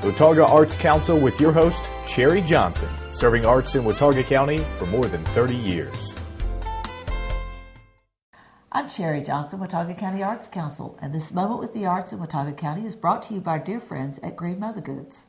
Watauga Arts Council with your host, Cherry Johnson, serving arts in Watauga County for more than 30 years. I'm Cherry Johnson, Watauga County Arts Council, and this Moment with the Arts in Watauga County is brought to you by our dear friends at Green Mother Goods.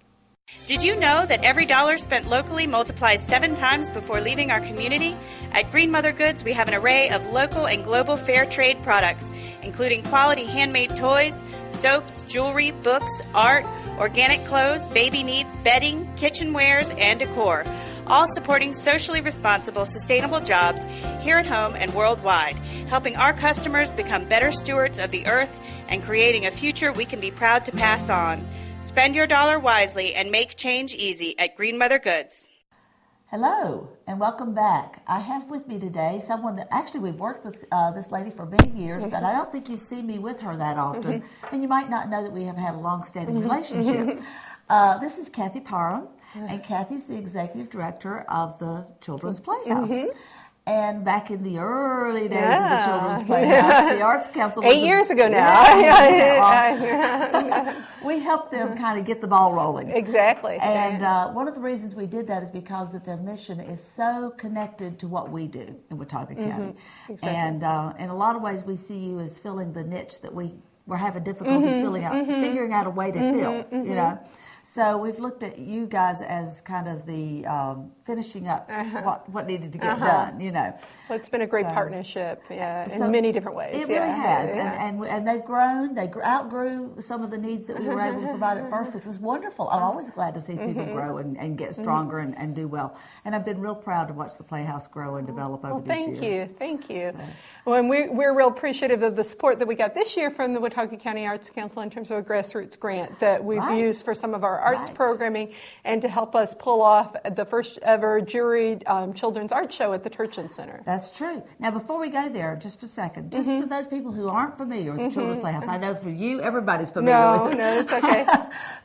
Did you know that every dollar spent locally multiplies 7 times before leaving our community? At Green Mother Goods, we have an array of local and global fair trade products, including quality handmade toys, soaps, jewelry, books, art, organic clothes, baby needs, bedding, kitchenwares, and decor, all supporting socially responsible, sustainable jobs here at home and worldwide, helping our customers become better stewards of the earth and creating a future we can be proud to pass on. Spend your dollar wisely and make change easy at Green Mother Goods. Hello, and welcome back. I have with me today someone that actually we've worked with this lady for many years, but I don't think you see me with her that often, and you might not know that we have had a long-standing relationship. This is Kathy Parham, and Kathy's the executive director of the Children's Playhouse. And back in the early days of the Children's Playhouse, the Arts Council was 8 years ago now. We helped them kind of get the ball rolling. Exactly. And one of the reasons we did that is because that their mission is so connected to what we do in Watauga County. Exactly. And in a lot of ways, we see you as filling the niche that we're having difficulties filling out, figuring out a way to fill, you know. So we've looked at you guys as kind of the finishing up what needed to get done, you know. Well, it's been a great partnership, in many different ways. It really has, and they've grown. They outgrew some of the needs that we were able to provide at first, which was wonderful. I'm always glad to see people grow and get stronger and do well. And I've been real proud to watch the Playhouse grow and develop over these years. Thank you. So. Well, and we're real appreciative of the support that we got this year from the Watauga County Arts Council in terms of a grassroots grant that we've used for some of our arts programming and to help us pull off the first ever juried children's art show at the Turchin Center. That's true. Now, before we go there, just for a second, just for those people who aren't familiar with the Children's Playhouse, I know for you, everybody's familiar with it. No, it's okay.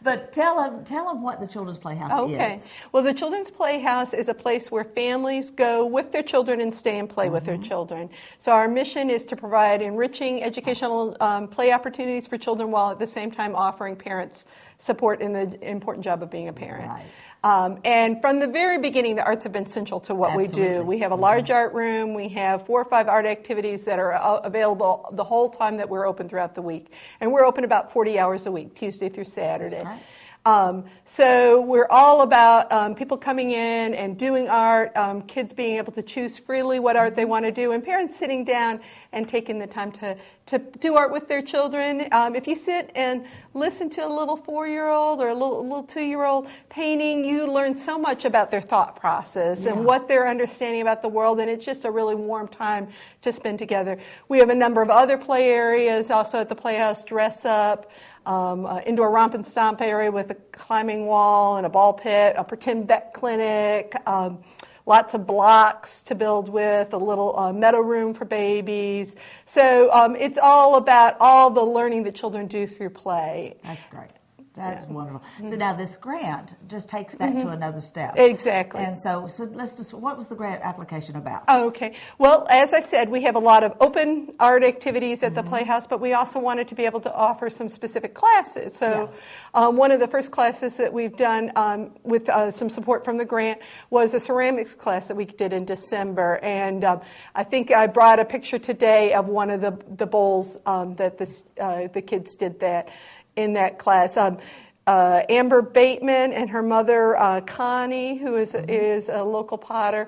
But tell them what the Children's Playhouse is. Well, the Children's Playhouse is a place where families go with their children and stay and play with their children. So our mission is to provide enriching educational play opportunities for children while at the same time offering parents support in the important job of being a parent. Right. And from the very beginning, the arts have been central to what we do. We have a large art room. We have 4 or 5 art activities that are available the whole time that we're open throughout the week. And we're open about 40 hours a week, Tuesday through Saturday. So we're all about people coming in and doing art, kids being able to choose freely what art they want to do, and parents sitting down and taking the time to do art with their children. If you sit and listen to a little 4-year-old or a little 2-year-old painting, you learn so much about their thought process and what they're understanding about the world, and it's just a really warm time to spend together. We have a number of other play areas also at the Playhouse, dress up, indoor romp and stomp area with a climbing wall and a ball pit, a pretend vet clinic, lots of blocks to build with, a little meadow room for babies. So it's all about all the learning that children do through play. That's great. That's wonderful. So now this grant just takes that to another step. Exactly. And so let's just, what was the grant application about? Okay. Well, as I said, we have a lot of open art activities at the Playhouse, but we also wanted to be able to offer some specific classes. So one of the first classes that we've done with some support from the grant was a ceramics class that we did in December. And I think I brought a picture today of one of the bowls that the kids did that. In that class, Amber Bateman and her mother Connie, who is a local potter,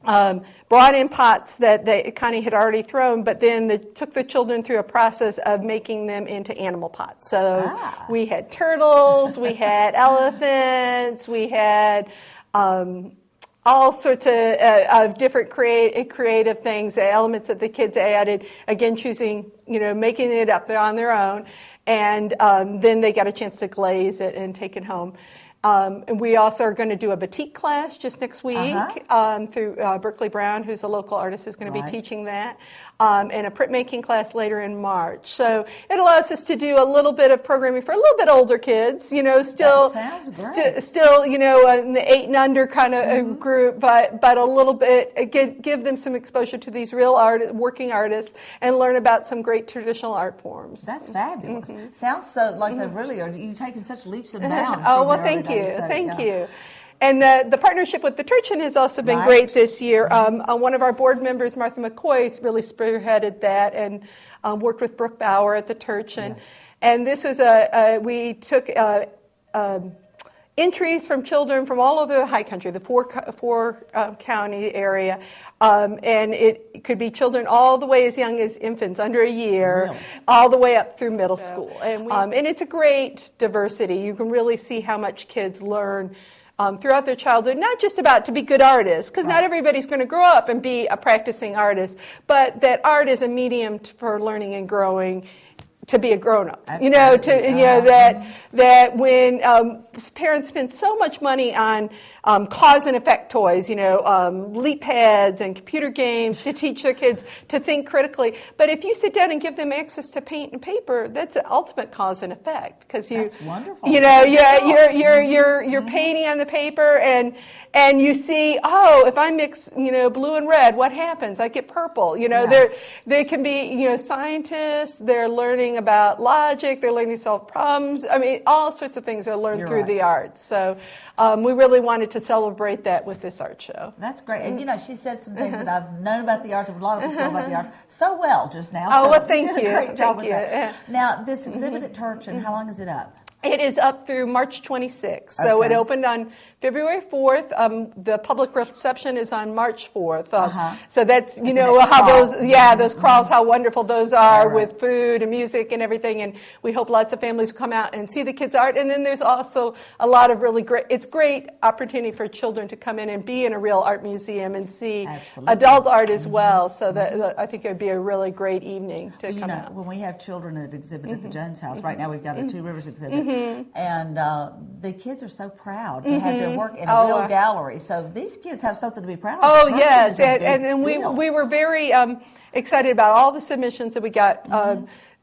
brought in pots that Connie had already thrown, but then took the children through a process of making them into animal pots. So we had turtles, we had elephants, we had all sorts of different creative things, the elements that the kids added, again choosing, making it up there on their own. And then they got a chance to glaze it and take it home. And we also are going to do a batik class just next week through Berkeley Brown, who's a local artist, is going to be teaching that. and a printmaking class later in March. So it allows us to do a little bit of programming for a little bit older kids, still, that sounds great. still, in the 8 and under kind of group, but a little bit, give them some exposure to these real working artists and learn about some great traditional art forms. That's fabulous. Sounds so like they really are. You've taken such leaps and bounds. Oh, well, thank you. Thank you. And the partnership with the Turchin has also been great this year. One of our board members, Martha McCoy, really spearheaded that and worked with Brooke Bauer at the Turchin. Yeah. And this was we took entries from children from all over the high country, the four county area, and it could be children all the way as young as infants, under a year, really? All the way up through middle school. And it's a great diversity. You can really see how much kids learn throughout their childhood, not just about to be good artists, because not everybody's going to grow up and be a practicing artist, but that art is a medium for learning and growing, to be a grown-up. That when parents spend so much money on cause and effect toys, leap pads and computer games to teach their kids to think critically. But if you sit down and give them access to paint and paper, that's the ultimate cause and effect, because that's wonderful. You're painting on the paper and you see, if I mix blue and red, what happens? I get purple. They can be scientists. They're learning about logic. They're learning to solve problems. I mean, all sorts of things are learned through the arts. So we really wanted to celebrate that with this art show. That's great. And she said some things that I've known about the arts, a lot of us know about the arts so well just now. Oh, so well, thank you. You did a great job with that. Yeah. Now, this exhibit at Turchin, how long is it up? It is up through March 26th. So it opened on February 4th. The public reception is on March 4th. So that's, how those crawls, how wonderful those are with food and music and everything. And we hope lots of families come out and see the kids' art. And then there's also a lot of really great opportunity for children to come in and be in a real art museum and see adult art as well. So that I think it would be a really great evening to come out. When we have children that exhibit at the Jones House, right now we've got a Two Rivers exhibit. And the kids are so proud to have their work in a real gallery. So these kids have something to be proud of. Oh, yes. And we were very excited about all the submissions that we got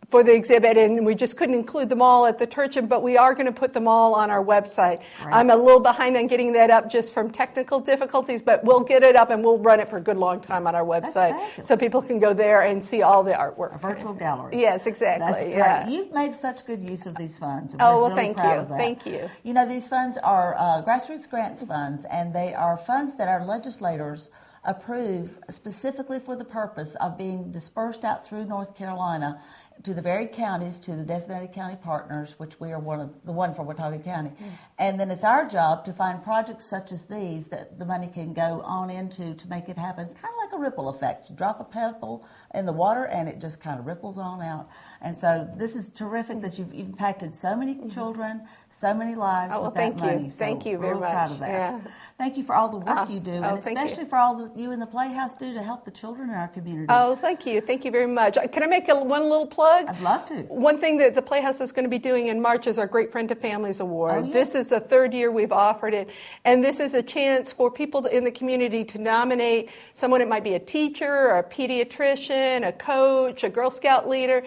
for the exhibit, and we just couldn't include them all at the Turchin, but we are going to put them all on our website. Right. I'm a little behind on getting that up just from technical difficulties, but we'll get it up and we'll run it for a good long time on our website so people can go there and see all the artwork. A virtual gallery. Yes, exactly. That's great. Yeah. You've made such good use of these funds. We're really thank proud you. Of that. Thank you. These funds are grassroots grants funds, and they are funds that our legislators approve specifically for the purpose of being dispersed out through North Carolina to the varied counties, to the designated county partners, which we are one for Watauga County. And then it's our job to find projects such as these that the money can go on into to make it happen. It's kind of like a ripple effect. You drop a pebble in the water and it just kind of ripples on out. And so this is terrific that you've impacted so many children, so many lives with that money. So thank you very much. We're proud of that. Yeah. Thank you for all the work you do, and especially for all that you and the Playhouse do to help the children in our community. Oh, thank you. Thank you very much. Can I make one little plug? I'd love to. One thing that the Playhouse is going to be doing in March is our Great Friend to Families Award. Oh, yeah. This is the 3rd year we've offered it, and this is a chance for people in the community to nominate someone. It might be a teacher, a pediatrician, a coach, a Girl Scout leader,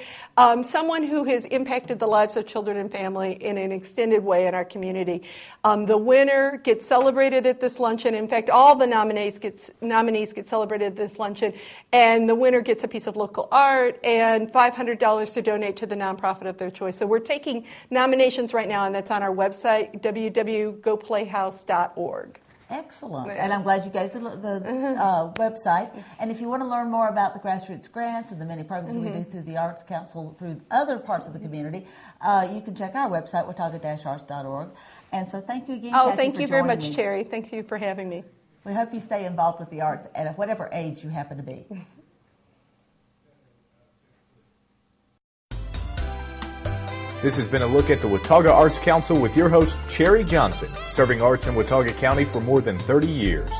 someone who has impacted the lives of children and family in an extended way in our community. The winner gets celebrated at this luncheon. In fact, all the nominees get celebrated at this luncheon, and the winner gets a piece of local art and $500 to donate to the nonprofit of their choice. So we're taking nominations right now, and that's on our website, www.goplayhouse.org. Excellent. And I'm glad you gave the website. And if you want to learn more about the grassroots grants and the many programs that we do through the Arts Council, through other parts of the community, you can check our website, watauga-arts.org. And so thank you again, Kathy, thank you very much, me. Terry. Thank you for having me. We hope you stay involved with the arts at whatever age you happen to be. This has been a look at the Watauga Arts Council with your host, Cherry Johnson, serving arts in Watauga County for more than 30 years.